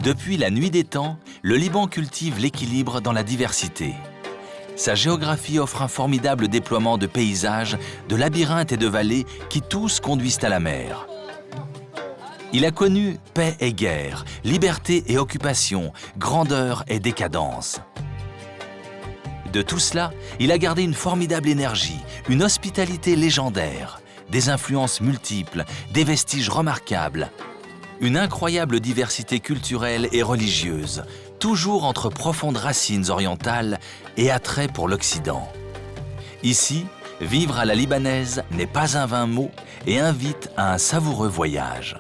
Depuis la nuit des temps, le Liban cultive l'équilibre dans la diversité. Sa géographie offre un formidable déploiement de paysages, de labyrinthes et de vallées qui tous conduisent à la mer. Il a connu paix et guerre, liberté et occupation, grandeur et décadence. De tout cela, il a gardé une formidable énergie, une hospitalité légendaire, des influences multiples, des vestiges remarquables, une incroyable diversité culturelle et religieuse, toujours entre profondes racines orientales et attrait pour l'Occident. Ici, vivre à la libanaise n'est pas un vain mot et invite à un savoureux voyage.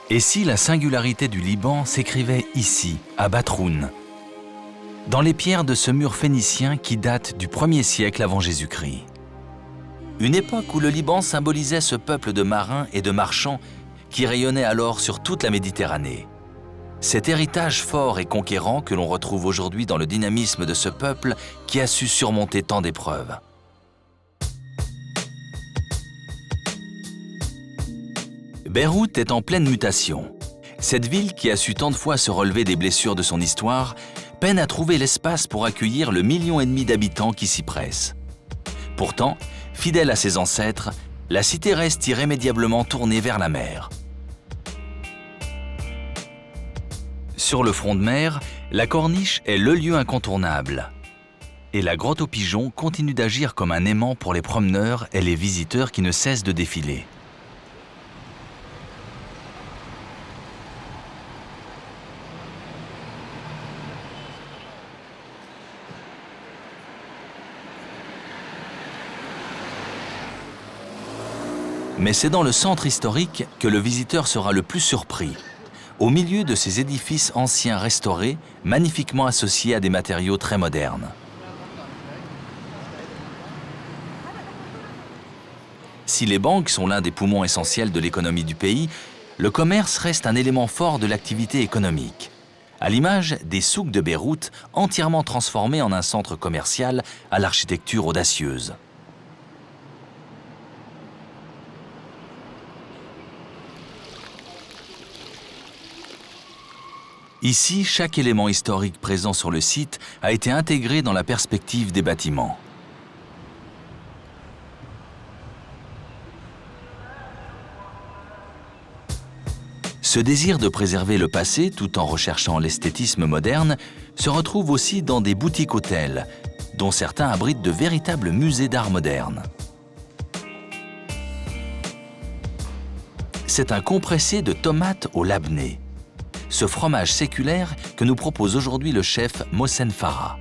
Et si la singularité du Liban s'écrivait ici, à Batroun, dans les pierres de ce mur phénicien qui date du 1er siècle avant Jésus-Christ. Une époque où le Liban symbolisait ce peuple de marins et de marchands qui rayonnait alors sur toute la Méditerranée. Cet héritage fort et conquérant que l'on retrouve aujourd'hui dans le dynamisme de ce peuple qui a su surmonter tant d'épreuves. Beyrouth est en pleine mutation. Cette ville qui a su tant de fois se relever des blessures de son histoire peine à trouver l'espace pour accueillir le 1,5 million d'habitants qui s'y pressent. Pourtant, fidèle à ses ancêtres, la cité reste irrémédiablement tournée vers la mer. Sur le front de mer, la corniche est le lieu incontournable. Et la grotte aux pigeons continue d'agir comme un aimant pour les promeneurs et les visiteurs qui ne cessent de défiler. Mais c'est dans le centre historique que le visiteur sera le plus surpris, au milieu de ces édifices anciens restaurés, magnifiquement associés à des matériaux très modernes. Si les banques sont l'un des poumons essentiels de l'économie du pays, le commerce reste un élément fort de l'activité économique, à l'image des souks de Beyrouth, entièrement transformés en un centre commercial à l'architecture audacieuse. Ici, chaque élément historique présent sur le site a été intégré dans la perspective des bâtiments. Ce désir de préserver le passé tout en recherchant l'esthétisme moderne se retrouve aussi dans des boutiques-hôtels, dont certains abritent de véritables musées d'art moderne. C'est un compressé de tomates au labné. Ce fromage séculaire que nous propose aujourd'hui le chef Mohsen Farah.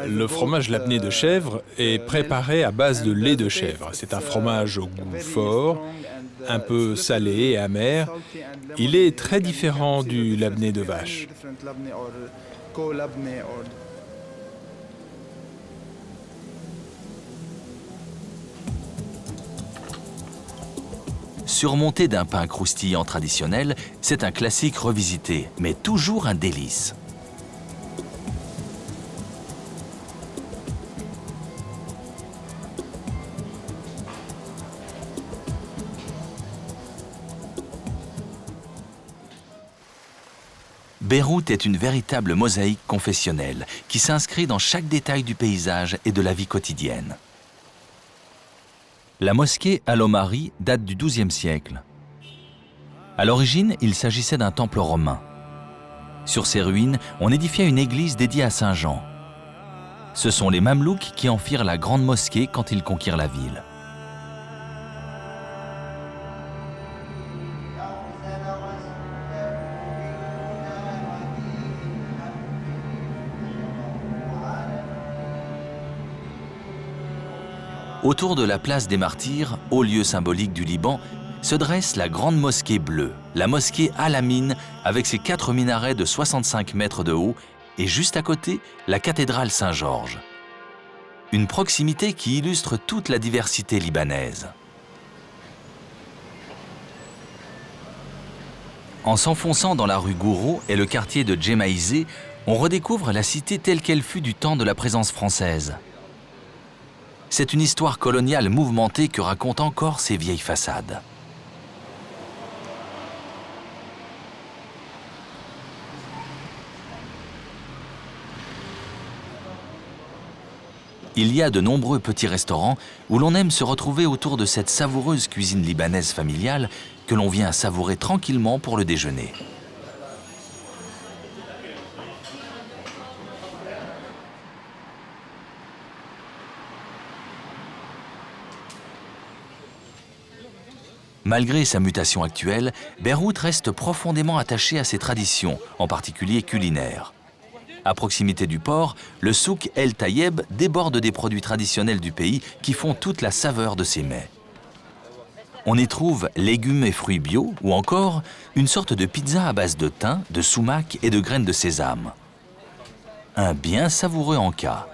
Le fromage labné de chèvre est préparé à base de lait de chèvre. C'est un fromage au goût fort, un peu salé et amer. Il est très différent du labné de vache. Surmonté d'un pain croustillant traditionnel, c'est un classique revisité, mais toujours un délice. Beyrouth est une véritable mosaïque confessionnelle qui s'inscrit dans chaque détail du paysage et de la vie quotidienne. La mosquée Al-Omari date du XIIe siècle. À l'origine, il s'agissait d'un temple romain. Sur ses ruines, on édifia une église dédiée à Saint Jean. Ce sont les Mamelouks qui en firent la grande mosquée quand ils conquirent la ville. Autour de la place des Martyrs, haut lieu symbolique du Liban, se dresse la grande mosquée bleue, la mosquée Al-Amin, avec ses 4 minarets de 65 mètres de haut, et juste à côté, la cathédrale Saint-Georges. Une proximité qui illustre toute la diversité libanaise. En s'enfonçant dans la rue Gouraud et le quartier de Djemaïzé, on redécouvre la cité telle qu'elle fut du temps de la présence française. C'est une histoire coloniale mouvementée que racontent encore ces vieilles façades. Il y a de nombreux petits restaurants où l'on aime se retrouver autour de cette savoureuse cuisine libanaise familiale que l'on vient savourer tranquillement pour le déjeuner. Malgré sa mutation actuelle, Beyrouth reste profondément attachée à ses traditions, en particulier culinaires. À proximité du port, le souk El Tayeb déborde des produits traditionnels du pays qui font toute la saveur de ses mets. On y trouve légumes et fruits bio ou encore une sorte de pizza à base de thym, de sumac et de graines de sésame. Un bien savoureux encas.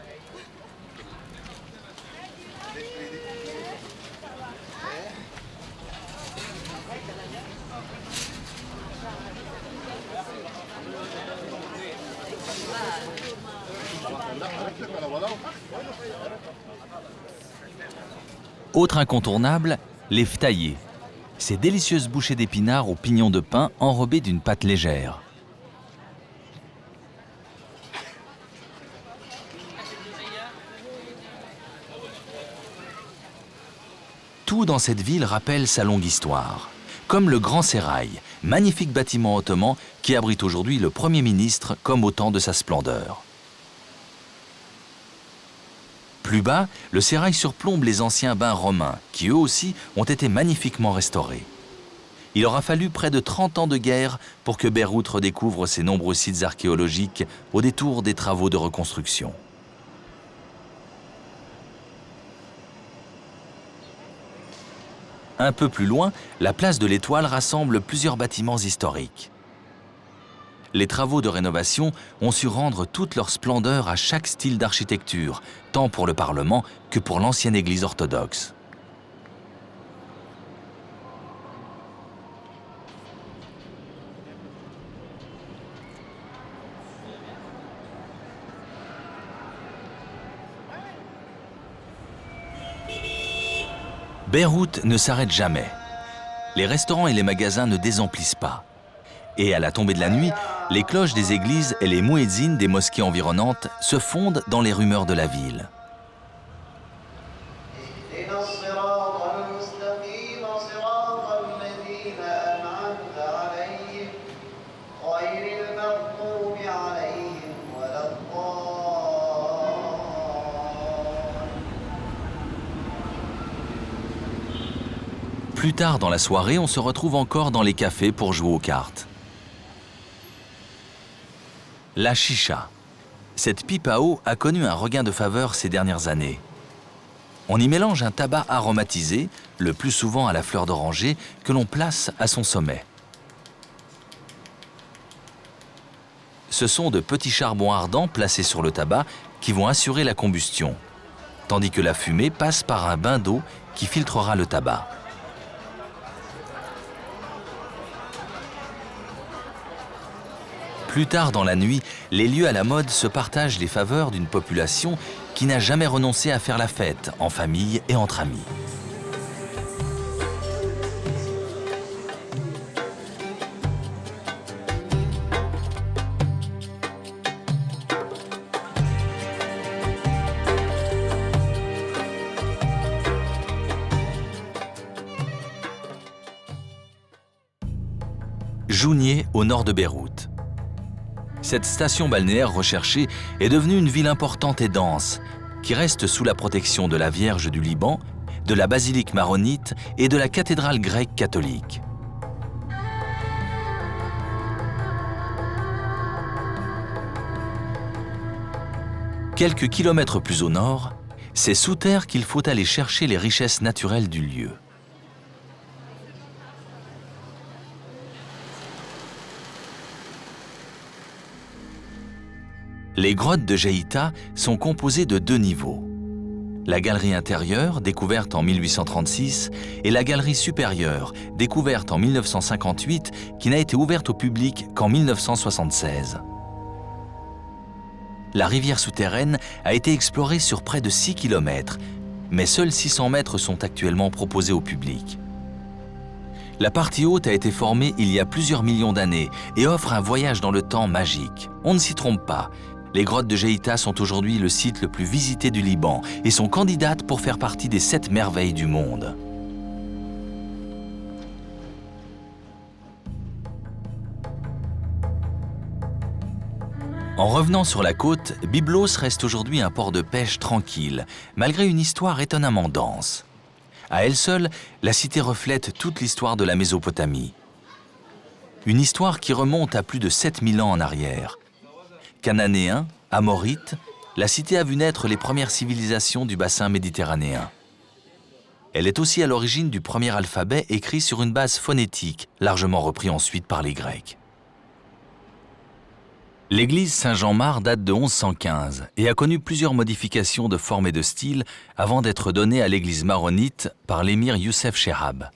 Autre incontournable, les ftaillés. Ces délicieuses bouchées d'épinards aux pignons de pain enrobées d'une pâte légère. Tout dans cette ville rappelle sa longue histoire. Comme le Grand Sérail, magnifique bâtiment ottoman qui abrite aujourd'hui le Premier ministre comme au temps de sa splendeur. Plus bas, le sérail surplombe les anciens bains romains, qui eux aussi ont été magnifiquement restaurés. Il aura fallu près de 30 ans de guerre pour que Beyrouth redécouvre ses nombreux sites archéologiques au détour des travaux de reconstruction. Un peu plus loin, la place de l'Étoile rassemble plusieurs bâtiments historiques. Les travaux de rénovation ont su rendre toute leur splendeur à chaque style d'architecture, tant pour le Parlement que pour l'ancienne Église orthodoxe. Beyrouth ne s'arrête jamais. Les restaurants et les magasins ne désemplissent pas. Et à la tombée de la nuit, les cloches des églises et les mouezzins des mosquées environnantes se fondent dans les rumeurs de la ville. Plus tard dans la soirée, on se retrouve encore dans les cafés pour jouer aux cartes. La chicha. Cette pipe à eau a connu un regain de faveur ces dernières années. On y mélange un tabac aromatisé, le plus souvent à la fleur d'oranger, que l'on place à son sommet. Ce sont de petits charbons ardents placés sur le tabac qui vont assurer la combustion, tandis que la fumée passe par un bain d'eau qui filtrera le tabac. Plus tard dans la nuit, les lieux à la mode se partagent les faveurs d'une population qui n'a jamais renoncé à faire la fête, en famille et entre amis. Jounieh, au nord de Beyrouth. Cette station balnéaire recherchée est devenue une ville importante et dense, qui reste sous la protection de la Vierge du Liban, de la basilique maronite et de la cathédrale grecque catholique. Quelques kilomètres plus au nord, c'est sous terre qu'il faut aller chercher les richesses naturelles du lieu. Les grottes de Jaïta sont composées de 2 niveaux. la galerie intérieure, découverte en 1836, et la galerie supérieure, découverte en 1958, qui n'a été ouverte au public qu'en 1976. La rivière souterraine a été explorée sur près de 6 km, mais seuls 600 mètres sont actuellement proposés au public. La partie haute a été formée il y a plusieurs millions d'années et offre un voyage dans le temps magique. On ne s'y trompe pas. Les grottes de Geita sont aujourd'hui le site le plus visité du Liban et sont candidates pour faire partie des 7 merveilles du monde. En revenant sur la côte, Byblos reste aujourd'hui un port de pêche tranquille, malgré une histoire étonnamment dense. À elle seule, la cité reflète toute l'histoire de la Mésopotamie. Une histoire qui remonte à plus de 7000 ans en arrière. Cananéens, Amorites, la cité a vu naître les premières civilisations du bassin méditerranéen. Elle est aussi à l'origine du premier alphabet écrit sur une base phonétique, largement repris ensuite par les Grecs. L'église Saint-Jean-Marc date de 1115 et a connu plusieurs modifications de forme et de style avant d'être donnée à l'église maronite par l'émir Youssef Chehab.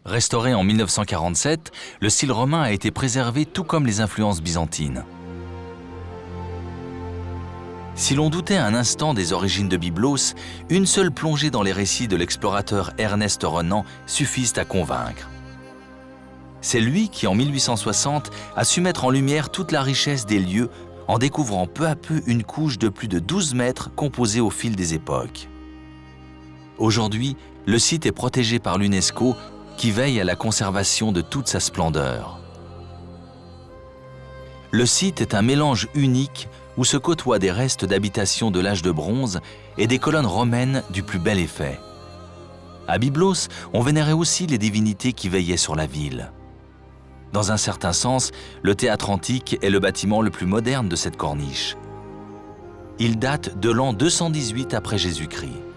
Restauré en 1947, le style romain a été préservé tout comme les influences byzantines. Si l'on doutait un instant des origines de Byblos, une seule plongée dans les récits de l'explorateur Ernest Renan suffisent à convaincre. C'est lui qui, en 1860, a su mettre en lumière toute la richesse des lieux en découvrant peu à peu une couche de plus de 12 mètres composée au fil des époques. Aujourd'hui, le site est protégé par l'UNESCO qui veille à la conservation de toute sa splendeur. Le site est un mélange unique où se côtoient des restes d'habitations de l'âge de bronze et des colonnes romaines du plus bel effet. À Byblos, on vénérait aussi les divinités qui veillaient sur la ville. Dans un certain sens, le théâtre antique est le bâtiment le plus moderne de cette corniche. Il date de l'an 218 après Jésus-Christ.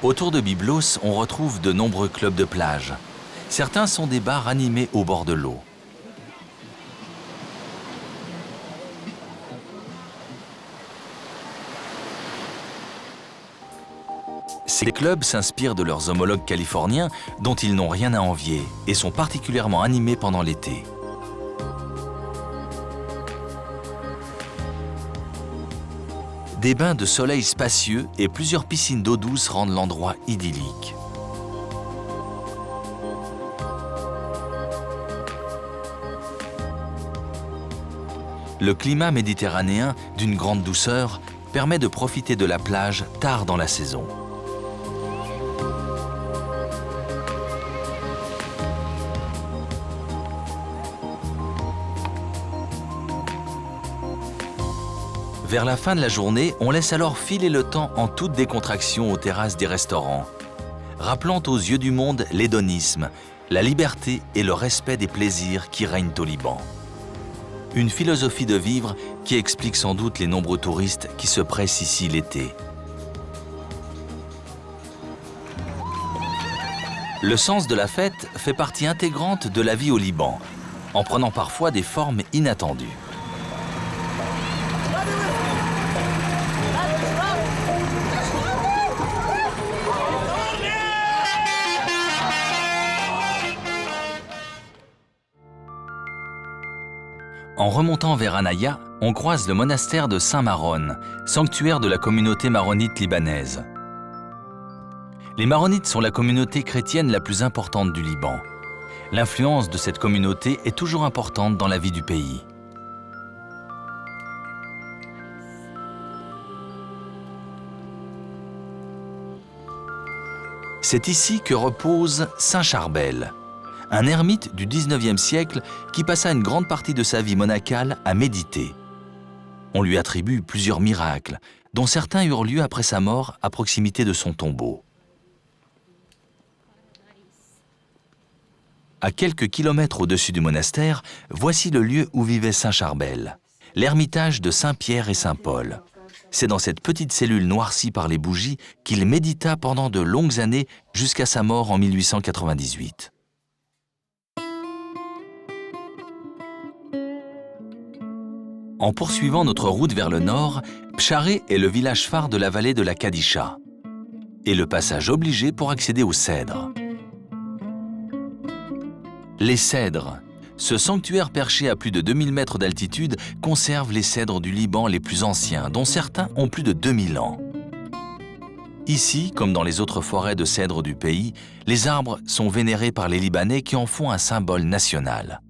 Autour de Byblos, on retrouve de nombreux clubs de plage. Certains sont des bars animés au bord de l'eau. Ces clubs s'inspirent de leurs homologues californiens dont ils n'ont rien à envier et sont particulièrement animés pendant l'été. Des bains de soleil spacieux et plusieurs piscines d'eau douce rendent l'endroit idyllique. Le climat méditerranéen, d'une grande douceur, permet de profiter de la plage tard dans la saison. Vers la fin de la journée, on laisse alors filer le temps en toute décontraction aux terrasses des restaurants, rappelant aux yeux du monde l'hédonisme, la liberté et le respect des plaisirs qui règnent au Liban. Une philosophie de vivre qui explique sans doute les nombreux touristes qui se pressent ici l'été. Le sens de la fête fait partie intégrante de la vie au Liban, en prenant parfois des formes inattendues. En remontant vers Anaya, on croise le monastère de Saint-Maron, sanctuaire de la communauté maronite libanaise. Les maronites sont la communauté chrétienne la plus importante du Liban. L'influence de cette communauté est toujours importante dans la vie du pays. C'est ici que repose Saint Charbel, un ermite du XIXe siècle qui passa une grande partie de sa vie monacale à méditer. On lui attribue plusieurs miracles, dont certains eurent lieu après sa mort à proximité de son tombeau. À quelques kilomètres au-dessus du monastère, voici le lieu où vivait Saint Charbel, l'ermitage de Saint-Pierre et Saint-Paul. C'est dans cette petite cellule noircie par les bougies qu'il médita pendant de longues années jusqu'à sa mort en 1898. En poursuivant notre route vers le nord, Psharé est le village phare de la vallée de la Kadisha et le passage obligé pour accéder aux cèdres. Les cèdres, ce sanctuaire perché à plus de 2000 mètres d'altitude, conserve les cèdres du Liban les plus anciens, dont certains ont plus de 2000 ans. Ici, comme dans les autres forêts de cèdres du pays, les arbres sont vénérés par les Libanais qui en font un symbole national.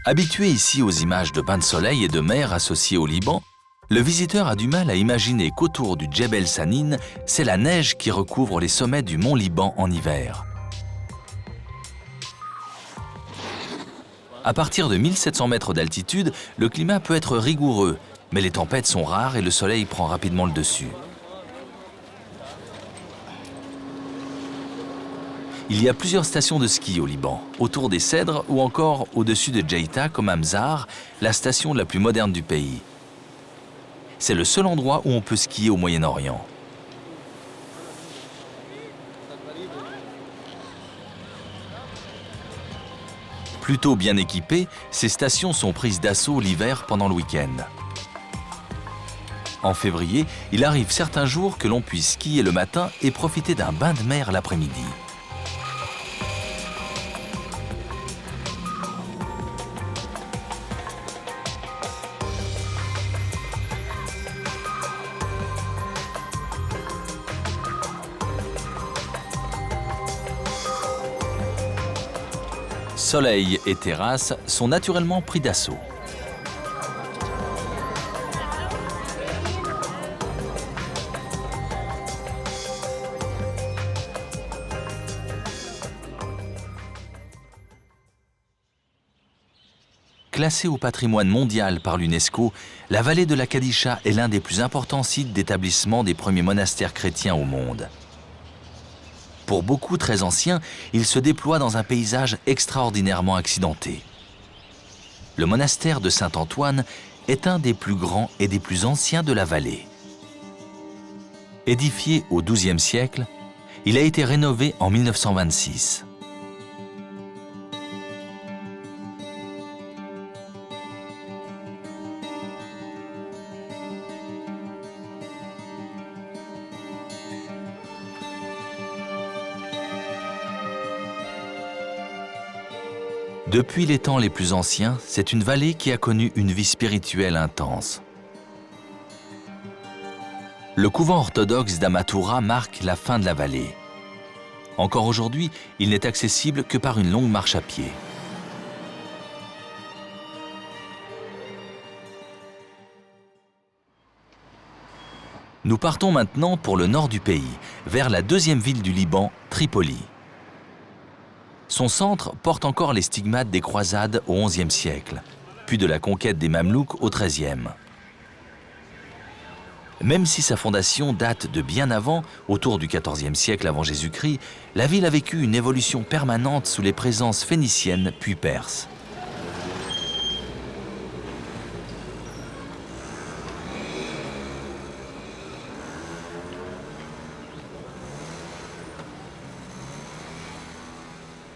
Habitué ici aux images de bains de soleil et de mer associées au Liban, le visiteur a du mal à imaginer qu'autour du Djebel Sanin, c'est la neige qui recouvre les sommets du mont Liban en hiver. À partir de 1700 mètres d'altitude, le climat peut être rigoureux, mais les tempêtes sont rares et le soleil prend rapidement le dessus. Il y a plusieurs stations de ski au Liban, autour des cèdres ou encore au-dessus de Djeïta comme à Mzar, la station la plus moderne du pays. C'est le seul endroit où on peut skier au Moyen-Orient. Plutôt bien équipées, ces stations sont prises d'assaut l'hiver pendant le week-end. En février, il arrive certains jours que l'on puisse skier le matin et profiter d'un bain de mer l'après-midi. Soleil et terrasse sont naturellement pris d'assaut. Classée au patrimoine mondial par l'UNESCO, la vallée de la Kadisha est l'un des plus importants sites d'établissement des premiers monastères chrétiens au monde. Pour beaucoup très anciens, il se déploie dans un paysage extraordinairement accidenté. Le monastère de Saint-Antoine est un des plus grands et des plus anciens de la vallée. Édifié au XIIe siècle, il a été rénové en 1926. Depuis les temps les plus anciens, c'est une vallée qui a connu une vie spirituelle intense. Le couvent orthodoxe d'Amatura marque la fin de la vallée. Encore aujourd'hui, il n'est accessible que par une longue marche à pied. Nous partons maintenant pour le nord du pays, vers la deuxième ville du Liban, Tripoli. Son centre porte encore les stigmates des croisades au XIe siècle, puis de la conquête des Mamelouks au XIIIe. Même si sa fondation date de bien avant, autour du XIVe siècle avant Jésus-Christ, la ville a vécu une évolution permanente sous les présences phéniciennes puis perses.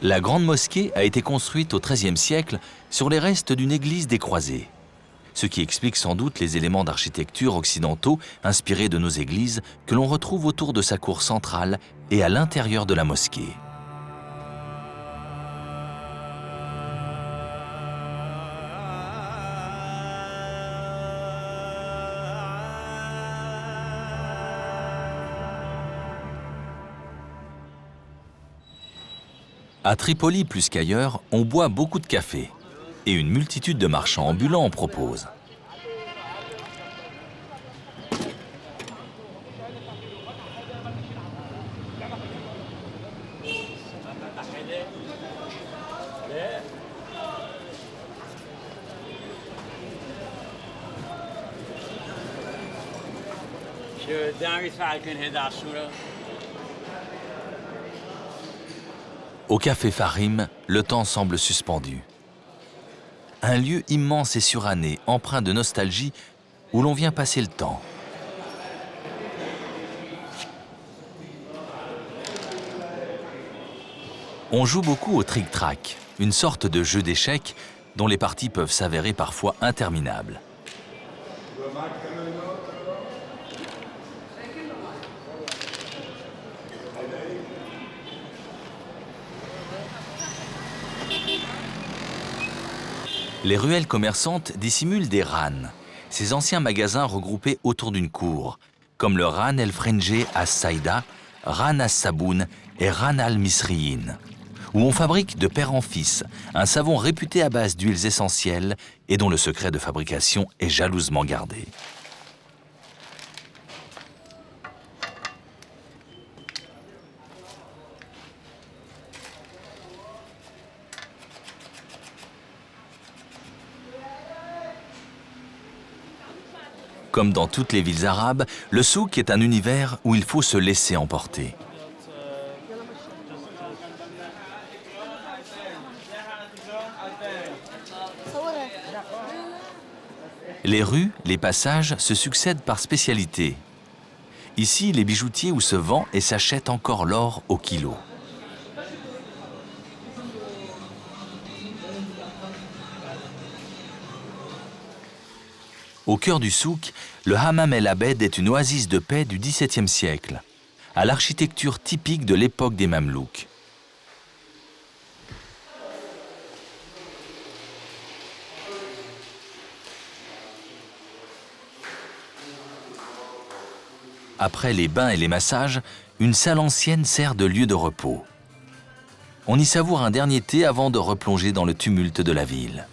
La grande mosquée a été construite au XIIIe siècle sur les restes d'une église des croisés, ce qui explique sans doute les éléments d'architecture occidentaux inspirés de nos églises que l'on retrouve autour de sa cour centrale et à l'intérieur de la mosquée. À Tripoli plus qu'ailleurs, on boit beaucoup de café et une multitude de marchands ambulants en proposent. Au café Farim, le temps semble suspendu. un lieu immense et suranné, empreint de nostalgie, où l'on vient passer le temps. On joue beaucoup au trick-track, une sorte de jeu d'échecs dont les parties peuvent s'avérer parfois interminables. Les ruelles commerçantes dissimulent des ranns, ces anciens magasins regroupés autour d'une cour, comme le Ran El Frenje à Saïda, Ran As Saboun et Ran Al Misriyin, où on fabrique de père en fils un savon réputé à base d'huiles essentielles et dont le secret de fabrication est jalousement gardé. Comme dans toutes les villes arabes, le souk est un univers où il faut se laisser emporter. Les rues, les passages se succèdent par spécialité. Ici, les bijoutiers où se vend et s'achète encore l'or au kilo. Au cœur du souk, le Hammam El Abed est une oasis de paix du XVIIe siècle, à l'architecture typique de l'époque des Mamelouks. Après les bains et les massages, une salle ancienne sert de lieu de repos. On y savoure un dernier thé avant de replonger dans le tumulte de la ville.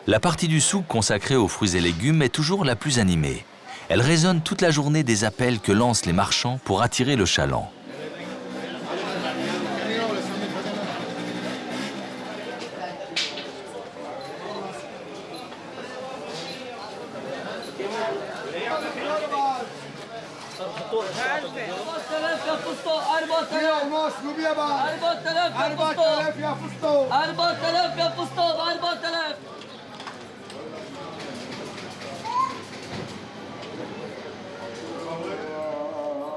La partie du souk consacrée aux fruits et légumes est toujours la plus animée. Elle résonne toute la journée des appels que lancent les marchands pour attirer le chaland.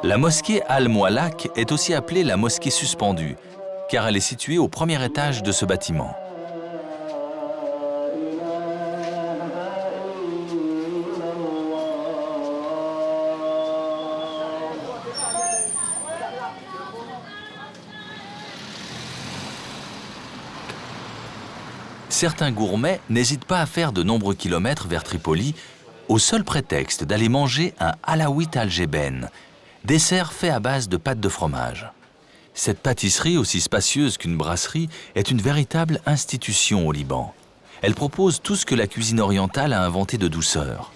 La mosquée Al-Mouallak est aussi appelée la mosquée suspendue, car elle est située au premier étage de ce bâtiment. Certains gourmets n'hésitent pas à faire de nombreux kilomètres vers Tripoli au seul prétexte d'aller manger un halawit al-jeben, dessert fait à base de pâte de fromage. Cette pâtisserie, aussi spacieuse qu'une brasserie, est une véritable institution au Liban. Elle propose tout ce que la cuisine orientale a inventé de douceur.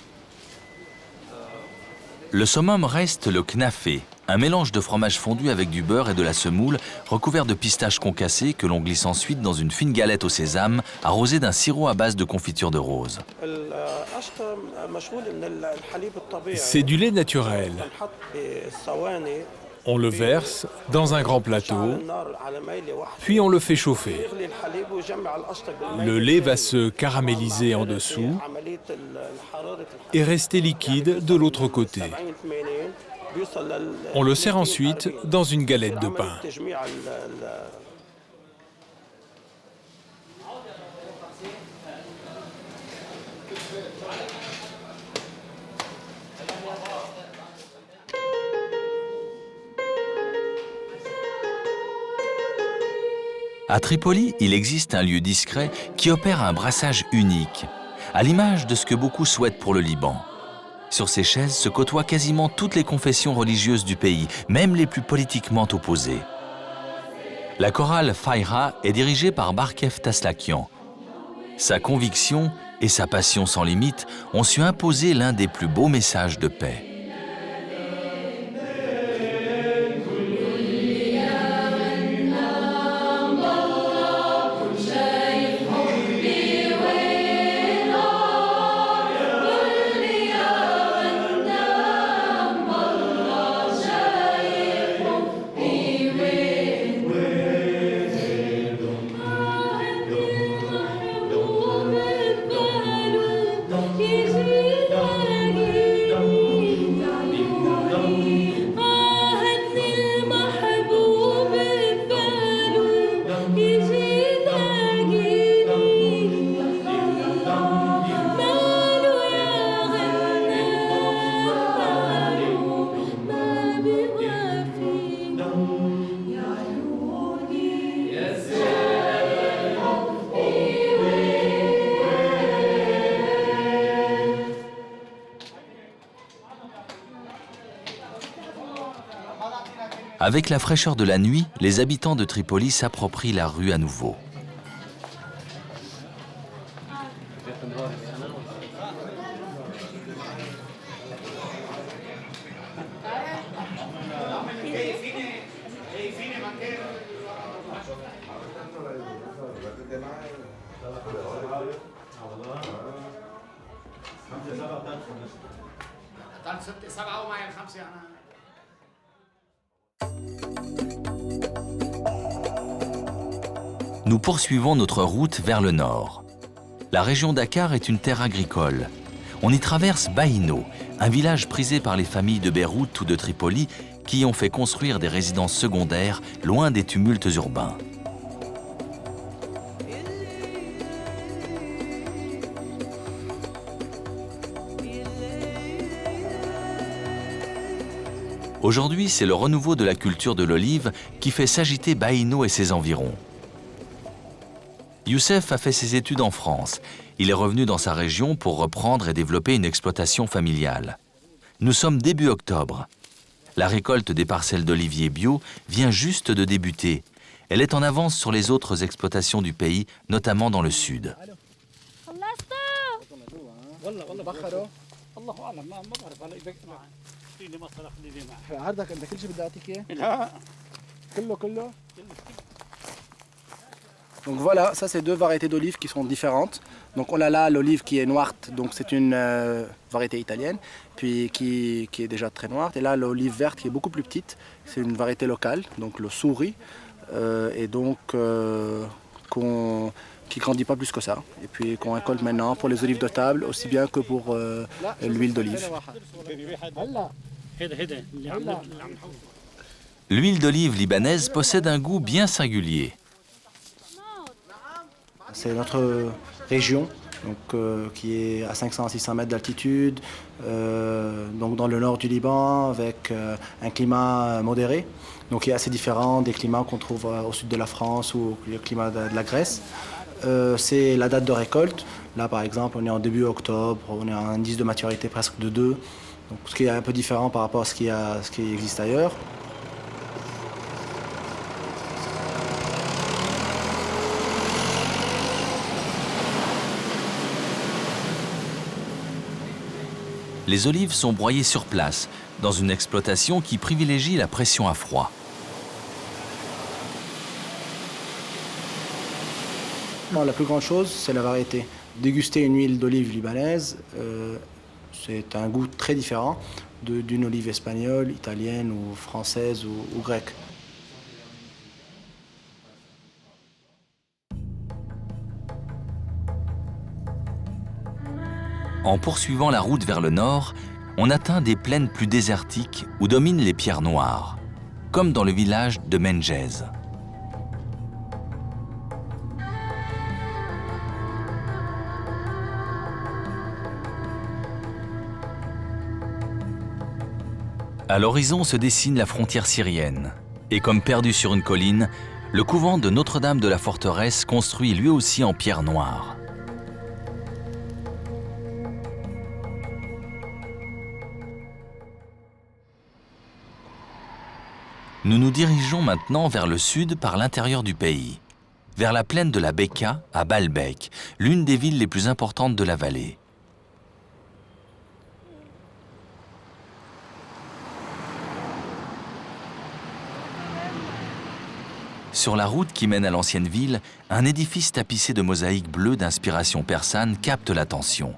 Le summum reste le knafé, un mélange de fromage fondu avec du beurre et de la semoule recouvert de pistaches concassées que l'on glisse ensuite dans une fine galette au sésame arrosée d'un sirop à base de confiture de rose. C'est du lait naturel. On le verse dans un grand plateau, puis on le fait chauffer. Le lait va se caraméliser en dessous et rester liquide de l'autre côté. On le sert ensuite dans une galette de pain. À Tripoli, il existe un lieu discret qui opère un brassage unique, à l'image de ce que beaucoup souhaitent pour le Liban. Sur ces chaises se côtoient quasiment toutes les confessions religieuses du pays, même les plus politiquement opposées. La chorale Fayra est dirigée par Barkef Taslakian. Sa conviction et sa passion sans limite ont su imposer l'un des plus beaux messages de paix. Avec la fraîcheur de la nuit, les habitants de Tripoli s'approprient la rue à nouveau. Nous poursuivons notre route vers le nord. La région Dakar est une terre agricole. On y traverse Baïno, un village prisé par les familles de Beyrouth ou de Tripoli qui ont fait construire des résidences secondaires loin des tumultes urbains. Aujourd'hui, c'est le renouveau de la culture de l'olive qui fait s'agiter Baïno et ses environs. Youssef a fait ses études en France. Il est revenu dans sa région pour reprendre et développer une exploitation familiale. Nous sommes début octobre. La récolte des parcelles d'oliviers bio vient juste de débuter. Elle est en avance sur les autres exploitations du pays, notamment dans le sud. Donc voilà, ça c'est deux variétés d'olives qui sont différentes. Donc on a là l'olive qui est noire, donc c'est une variété italienne, puis qui est déjà très noire. Et là l'olive verte qui est beaucoup plus petite, c'est une variété locale, donc le souri, et donc qui grandit pas plus que ça. Et puis qu'on récolte maintenant pour les olives de table, aussi bien que pour l'huile d'olive. L'huile d'olive libanaise possède un goût bien singulier. C'est notre région donc, qui est à 500 à 600 mètres d'altitude, donc dans le nord du Liban avec un climat modéré, donc qui est assez différent des climats qu'on trouve au sud de la France ou le climat de la Grèce. C'est la date de récolte. Là par exemple on est en début octobre, on est à un indice de maturité presque de 2, donc, ce qui est un peu différent par rapport à ce qui existe ailleurs. Les olives sont broyées sur place, dans une exploitation qui privilégie la pression à froid. Non, la plus grande chose, c'est la variété. Déguster une huile d'olive libanaise, c'est un goût très différent d'une olive espagnole, italienne ou française ou grecque. En poursuivant la route vers le nord, on atteint des plaines plus désertiques où dominent les pierres noires, comme dans le village de Menjez. À l'horizon se dessine la frontière syrienne, et comme perdu sur une colline, le couvent de Notre-Dame de la Forteresse, construit lui aussi en pierre noire. Nous nous dirigeons maintenant vers le sud par l'intérieur du pays, vers la plaine de la Bekaa à Baalbek, l'une des villes les plus importantes de la vallée. Sur la route qui mène à l'ancienne ville, un édifice tapissé de mosaïques bleues d'inspiration persane capte l'attention.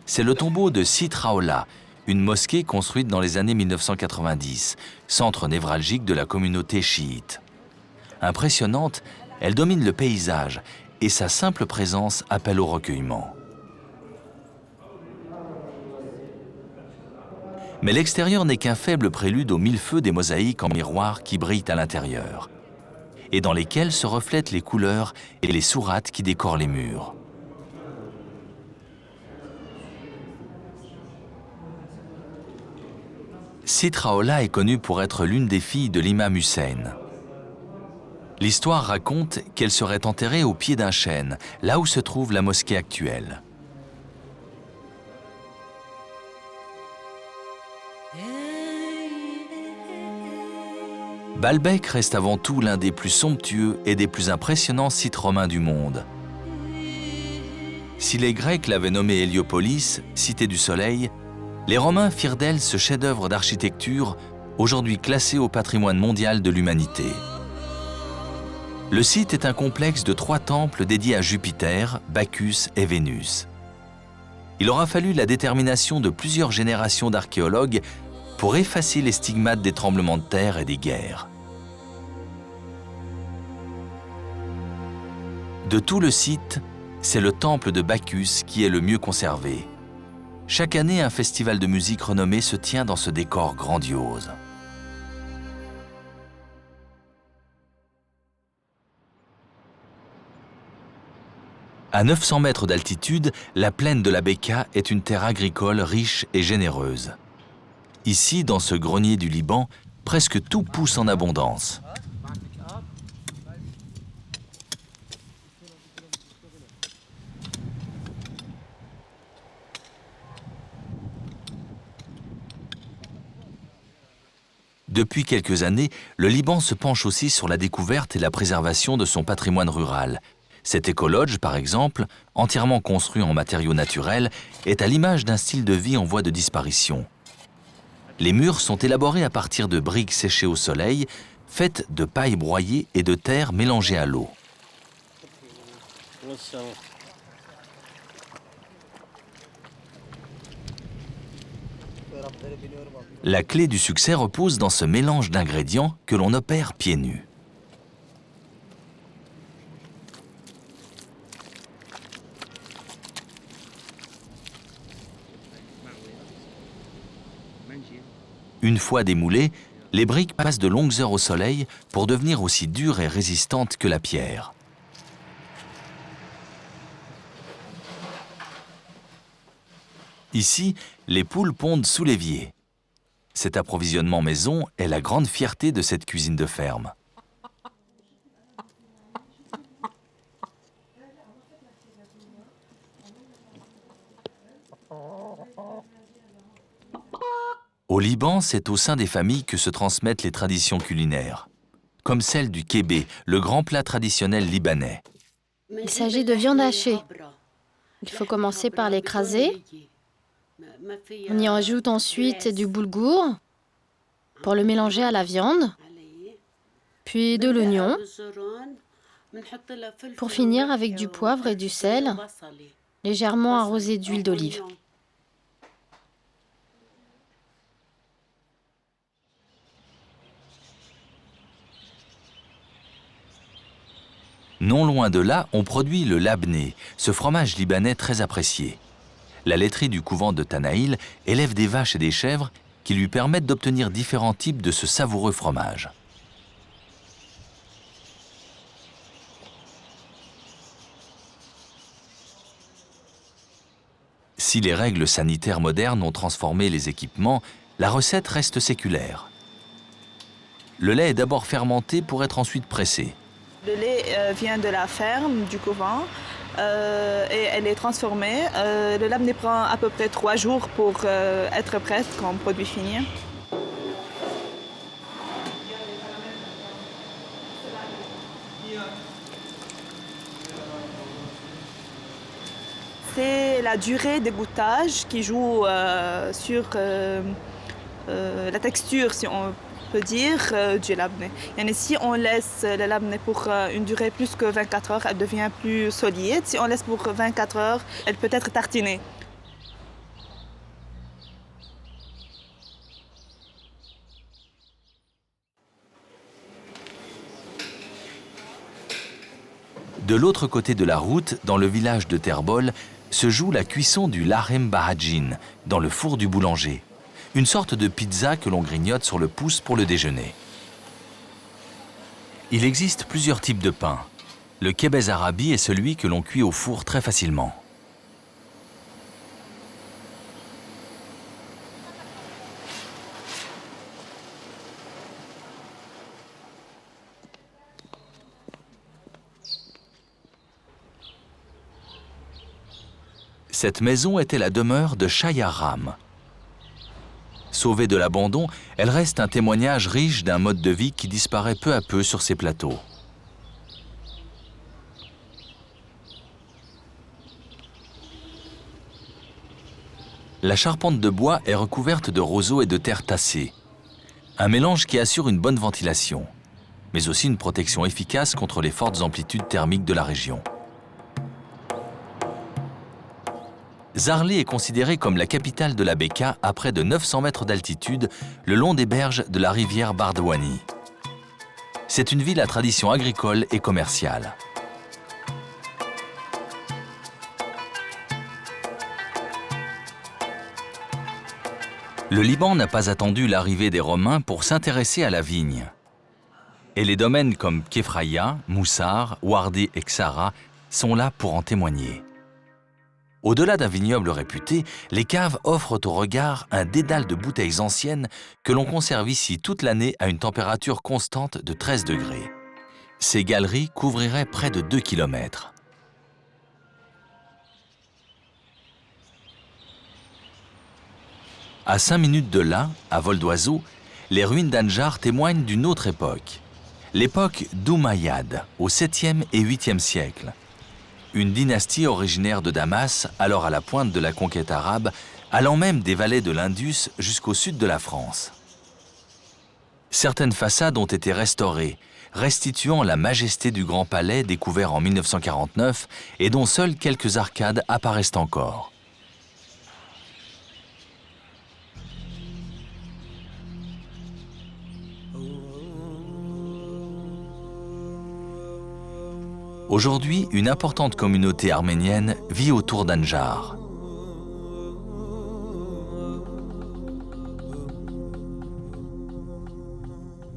C'est le tombeau de Sitraoula, une mosquée construite dans les années 1990, centre névralgique de la communauté chiite. Impressionnante, elle domine le paysage et sa simple présence appelle au recueillement. Mais l'extérieur n'est qu'un faible prélude aux mille feux des mosaïques en miroir qui brillent à l'intérieur, et dans lesquelles se reflètent les couleurs et les sourates qui décorent les murs. Sitraoula est connue pour être l'une des filles de l'imam Hussein. L'histoire raconte qu'elle serait enterrée au pied d'un chêne, là où se trouve la mosquée actuelle. Baalbek reste avant tout l'un des plus somptueux et des plus impressionnants sites romains du monde. Si les Grecs l'avaient nommé Héliopolis, cité du soleil, les Romains firent d'elle ce chef-d'œuvre d'architecture, aujourd'hui classé au patrimoine mondial de l'humanité. Le site est un complexe de 3 temples dédiés à Jupiter, Bacchus et Vénus. Il aura fallu la détermination de plusieurs générations d'archéologues pour effacer les stigmates des tremblements de terre et des guerres. De tout le site, c'est le temple de Bacchus qui est le mieux conservé. Chaque année, un festival de musique renommé se tient dans ce décor grandiose. À 900 mètres d'altitude, la plaine de la Bekaa est une terre agricole riche et généreuse. Ici, dans ce grenier du Liban, presque tout pousse en abondance. Depuis quelques années, le Liban se penche aussi sur la découverte et la préservation de son patrimoine rural. Cet écologe, par exemple, entièrement construit en matériaux naturels, est à l'image d'un style de vie en voie de disparition. Les murs sont élaborés à partir de briques séchées au soleil, faites de paille broyée et de terre mélangée à l'eau. La clé du succès repose dans ce mélange d'ingrédients que l'on opère pieds nus. Une fois démoulées, les briques passent de longues heures au soleil pour devenir aussi dures et résistantes que la pierre. Ici, les poules pondent sous l'évier. Cet approvisionnement maison est la grande fierté de cette cuisine de ferme. Au Liban, c'est au sein des familles que se transmettent les traditions culinaires, comme celle du kébé, le grand plat traditionnel libanais. Il s'agit de viande hachée. Il faut commencer par l'écraser. On y ajoute ensuite du boulgour pour le mélanger à la viande, puis de l'oignon, pour finir avec du poivre et du sel, légèrement arrosé d'huile d'olive. Non loin de là, on produit le labné, ce fromage libanais très apprécié. La laiterie du couvent de Tanaïl élève des vaches et des chèvres qui lui permettent d'obtenir différents types de ce savoureux fromage. Si les règles sanitaires modernes ont transformé les équipements, la recette reste séculaire. Le lait est d'abord fermenté pour être ensuite pressé. Le lait vient de la ferme, du couvent, et elle est transformée. Le labné prend à peu près 3 jours pour être prêt comme produit fini. C'est la durée d'égouttage qui joue sur la texture, si on peut dire, du labné. Et si on laisse le labné pour une durée plus que 24 heures, elle devient plus solide. Si on laisse pour 24 heures, elle peut être tartinée. De l'autre côté de la route, dans le village de Terbol, se joue la cuisson du lahem bahadjin, dans le four du boulanger. Une sorte de pizza que l'on grignote sur le pouce pour le déjeuner. Il existe plusieurs types de pain. Le kebez arabi est celui que l'on cuit au four très facilement. Cette maison était la demeure de Shah Yarram. Sauvée de l'abandon, elle reste un témoignage riche d'un mode de vie qui disparaît peu à peu sur ces plateaux. La charpente de bois est recouverte de roseaux et de terre tassée, un mélange qui assure une bonne ventilation, mais aussi une protection efficace contre les fortes amplitudes thermiques de la région. Zarlé est considérée comme la capitale de la Bekaa à près de 900 mètres d'altitude le long des berges de la rivière Bardouani. C'est une ville à tradition agricole et commerciale. Le Liban n'a pas attendu l'arrivée des Romains pour s'intéresser à la vigne. Et les domaines comme Kefraya, Moussar, Ouardi et Ksara sont là pour en témoigner. Au-delà d'un vignoble réputé, les caves offrent au regard un dédale de bouteilles anciennes que l'on conserve ici toute l'année à une température constante de 13 degrés. Ces galeries couvriraient près de 2 km. À 5 minutes de là, à vol d'oiseau, les ruines d'Anjar témoignent d'une autre époque. L'époque d'Umayyad, au 7e et 8e siècle. Une dynastie originaire de Damas, alors à la pointe de la conquête arabe, allant même des vallées de l'Indus jusqu'au sud de la France. Certaines façades ont été restaurées, restituant la majesté du Grand Palais découvert en 1949 et dont seules quelques arcades apparaissent encore. Aujourd'hui, une importante communauté arménienne vit autour d'Anjar.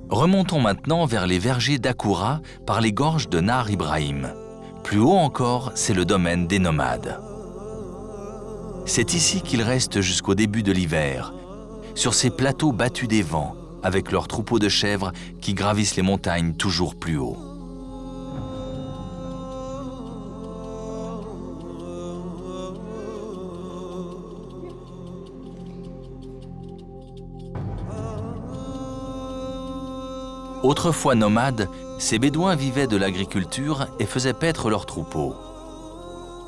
Remontons maintenant vers les vergers d'Akoura par les gorges de Nar Ibrahim. Plus haut encore, c'est le domaine des nomades. C'est ici qu'ils restent jusqu'au début de l'hiver, sur ces plateaux battus des vents, avec leurs troupeaux de chèvres qui gravissent les montagnes toujours plus haut. Autrefois nomades, ces Bédouins vivaient de l'agriculture et faisaient paître leurs troupeaux.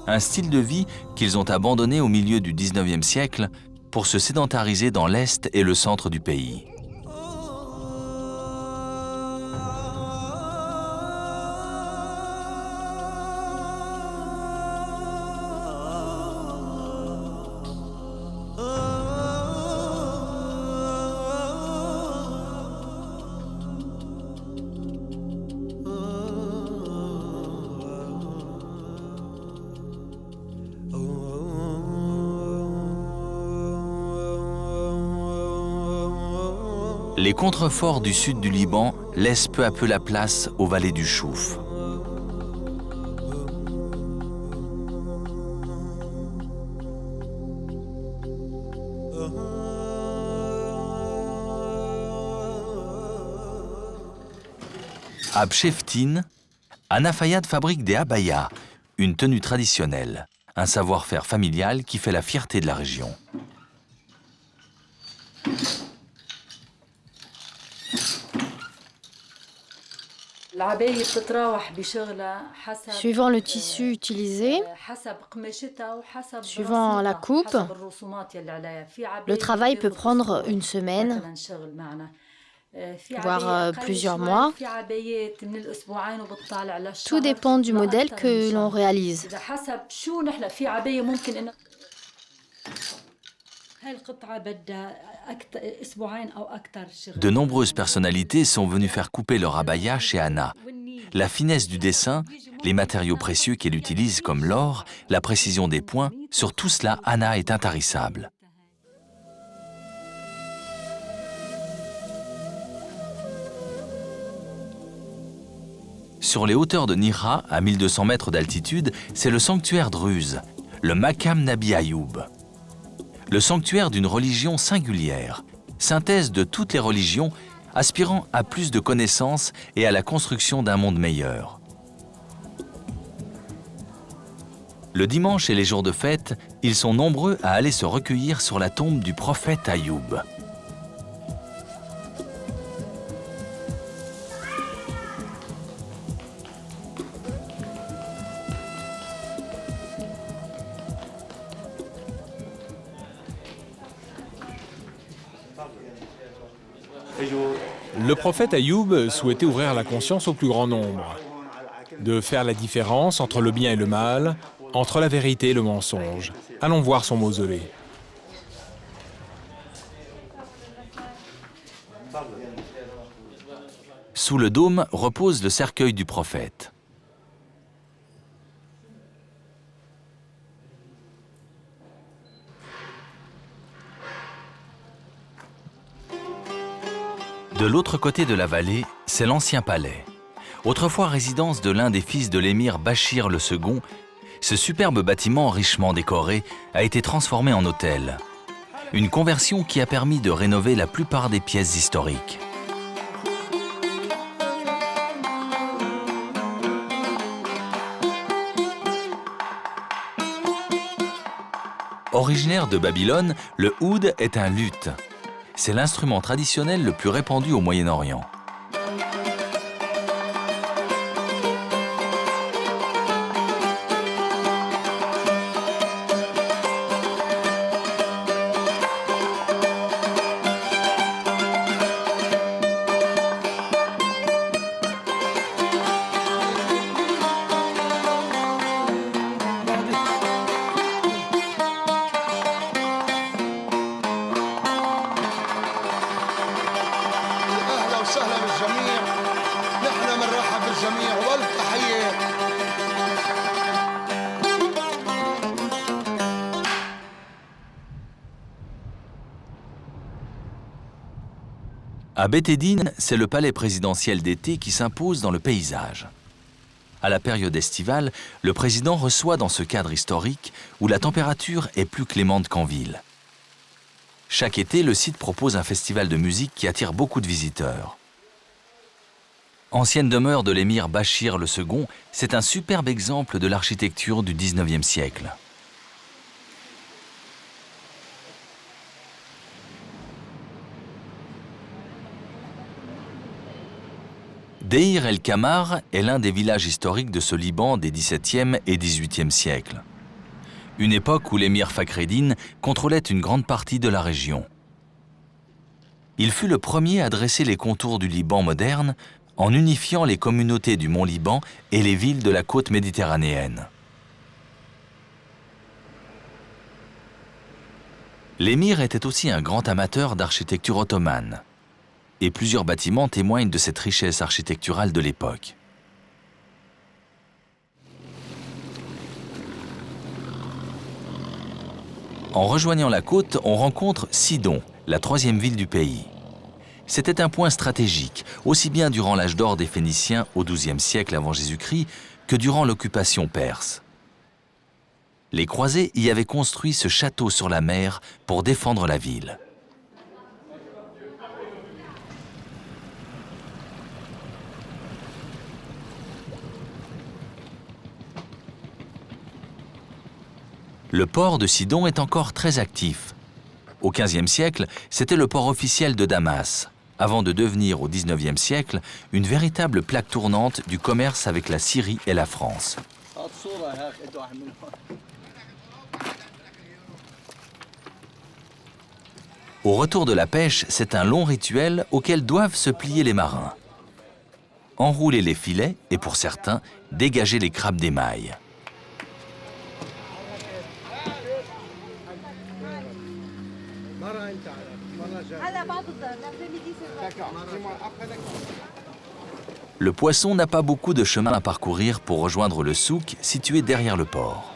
Un style de vie qu'ils ont abandonné au milieu du 19e siècle pour se sédentariser dans l'est et le centre du pays. Les contreforts du sud du Liban laissent peu à peu la place aux vallées du Chouf. À Bcheftine, Anna Fayyad fabrique des abayas, une tenue traditionnelle, un savoir-faire familial qui fait la fierté de la région. Suivant le tissu utilisé, suivant la coupe, le travail peut prendre une semaine, voire plusieurs mois. Tout dépend du modèle que l'on réalise. De nombreuses personnalités sont venues faire couper leur abaya chez Anna. La finesse du dessin, les matériaux précieux qu'elle utilise comme l'or, la précision des points, sur tout cela, Anna est intarissable. Sur les hauteurs de Nira, à 1200 mètres d'altitude, c'est le sanctuaire druze, le Maqam Nabi Ayoub. Le sanctuaire d'une religion singulière, synthèse de toutes les religions, aspirant à plus de connaissances et à la construction d'un monde meilleur. Le dimanche et les jours de fête, ils sont nombreux à aller se recueillir sur la tombe du prophète Ayoub. Le prophète Ayoub souhaitait ouvrir la conscience au plus grand nombre, de faire la différence entre le bien et le mal, entre la vérité et le mensonge. Allons voir son mausolée. Sous le dôme repose le cercueil du prophète. De l'autre côté de la vallée, c'est l'ancien palais. Autrefois résidence de l'un des fils de l'émir Bachir le Second, ce superbe bâtiment richement décoré a été transformé en hôtel. Une conversion qui a permis de rénover la plupart des pièces historiques. Originaire de Babylone, le oud est un luth. C'est l'instrument traditionnel le plus répandu au Moyen-Orient. À Bet Eddine, c'est le palais présidentiel d'été qui s'impose dans le paysage. À la période estivale, le président reçoit dans ce cadre historique où la température est plus clémente qu'en ville. Chaque été, le site propose un festival de musique qui attire beaucoup de visiteurs. Ancienne demeure de l'émir Bachir le Second, c'est un superbe exemple de l'architecture du XIXe siècle. Deir el-Kamar est l'un des villages historiques de ce Liban des XVIIe et XVIIIe siècles. Une époque où l'émir Fakhreddin contrôlait une grande partie de la région. Il fut le premier à dresser les contours du Liban moderne en unifiant les communautés du Mont Liban et les villes de la côte méditerranéenne. L'émir était aussi un grand amateur d'architecture ottomane. Et plusieurs bâtiments témoignent de cette richesse architecturale de l'époque. En rejoignant la côte, on rencontre Sidon, la troisième ville du pays. C'était un point stratégique, aussi bien durant l'âge d'or des Phéniciens au XIIe siècle avant Jésus-Christ que durant l'occupation perse. Les croisés y avaient construit ce château sur la mer pour défendre la ville. Le port de Sidon est encore très actif. Au XVe siècle, c'était le port officiel de Damas, avant de devenir au XIXe siècle une véritable plaque tournante du commerce avec la Syrie et la France. Au retour de la pêche, c'est un long rituel auquel doivent se plier les marins. Enrouler les filets et, pour certains, dégager les crabes d'émail. Le poisson n'a pas beaucoup de chemin à parcourir pour rejoindre le souk situé derrière le port.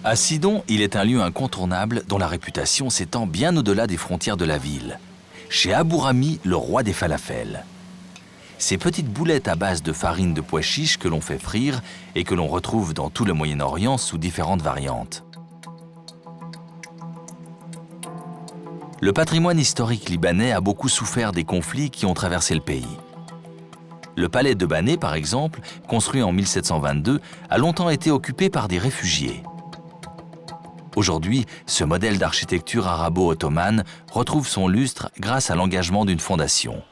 À Sidon, il est un lieu incontournable dont la réputation s'étend bien au-delà des frontières de la ville. Chez Abou Rami, le roi des falafels. Ces petites boulettes à base de farine de pois chiches que l'on fait frire et que l'on retrouve dans tout le Moyen-Orient sous différentes variantes. Le patrimoine historique libanais a beaucoup souffert des conflits qui ont traversé le pays. Le palais de Bané, par exemple, construit en 1722, a longtemps été occupé par des réfugiés. Aujourd'hui, ce modèle d'architecture arabo-ottomane retrouve son lustre grâce à l'engagement d'une fondation.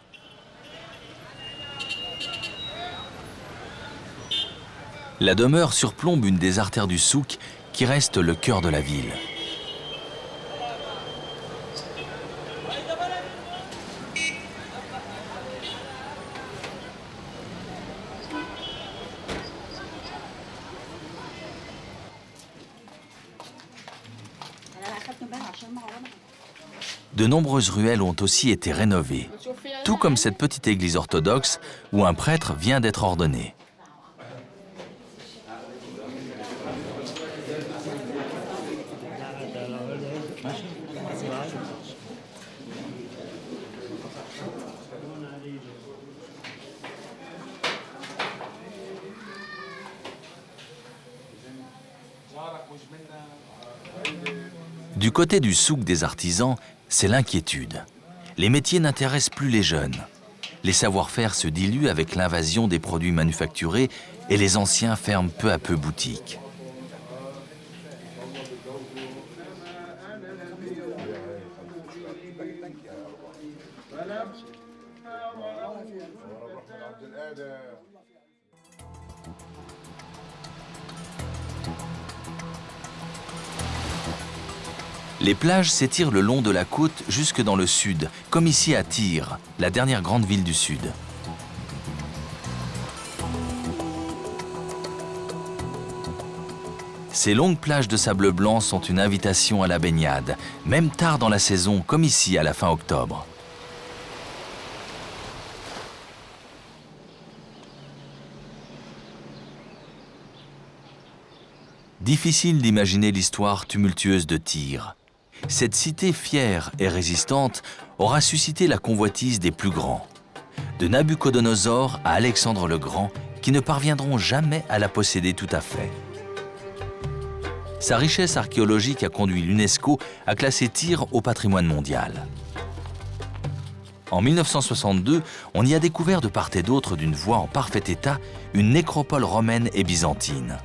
La demeure surplombe une des artères du souk qui reste le cœur de la ville. De nombreuses ruelles ont aussi été rénovées, tout comme cette petite église orthodoxe où un prêtre vient d'être ordonné. Du côté du souk des artisans, c'est l'inquiétude. Les métiers n'intéressent plus les jeunes. Les savoir-faire se diluent avec l'invasion des produits manufacturés et les anciens ferment peu à peu boutique. Les plages s'étirent le long de la côte jusque dans le sud, comme ici à Tyr, la dernière grande ville du sud. Ces longues plages de sable blanc sont une invitation à la baignade, même tard dans la saison, comme ici à la fin octobre. Difficile d'imaginer l'histoire tumultueuse de Tyr. Cette cité fière et résistante aura suscité la convoitise des plus grands. De Nabuchodonosor à Alexandre le Grand, qui ne parviendront jamais à la posséder tout à fait. Sa richesse archéologique a conduit l'UNESCO à classer Tyr au patrimoine mondial. En 1962, on y a découvert de part et d'autre d'une voie en parfait état une nécropole romaine et byzantine.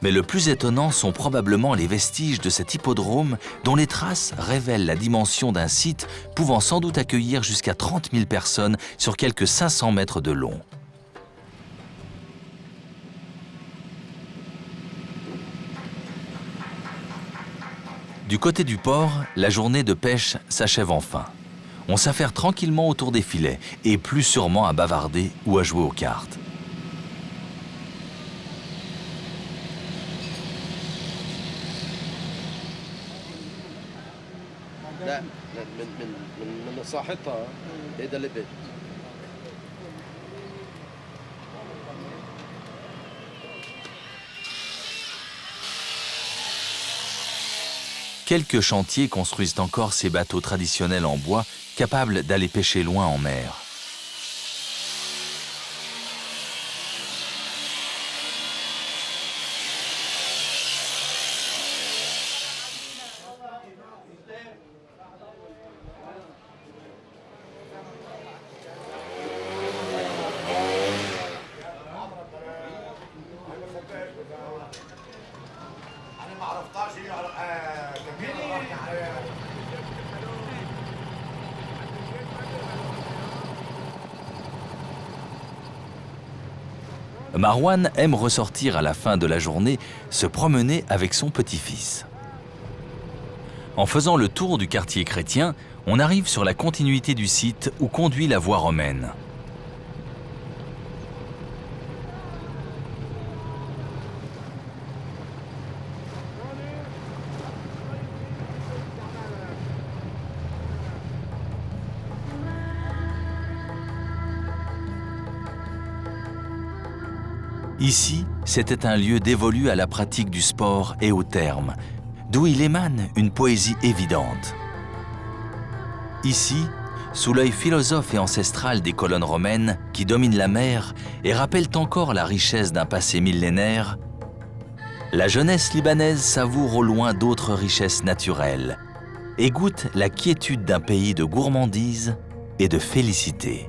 Mais le plus étonnant sont probablement les vestiges de cet hippodrome dont les traces révèlent la dimension d'un site pouvant sans doute accueillir jusqu'à 30 000 personnes sur quelques 500 mètres de long. Du côté du port, la journée de pêche s'achève enfin. On s'affaire tranquillement autour des filets et plus sûrement à bavarder ou à jouer aux cartes. لا من صاحتها هيدا لبت. Quelques chantiers construisent encore ces bateaux traditionnels en bois capables d'aller pêcher loin en mer. Marwan aime ressortir à la fin de la journée, se promener avec son petit-fils. En faisant le tour du quartier chrétien, on arrive sur la continuité du site où conduit la voie romaine. Ici, c'était un lieu dévolu à la pratique du sport et au terme, d'où il émane une poésie évidente. Ici, sous l'œil philosophe et ancestral des colonnes romaines qui dominent la mer et rappellent encore la richesse d'un passé millénaire, la jeunesse libanaise savoure au loin d'autres richesses naturelles et goûte la quiétude d'un pays de gourmandise et de félicité.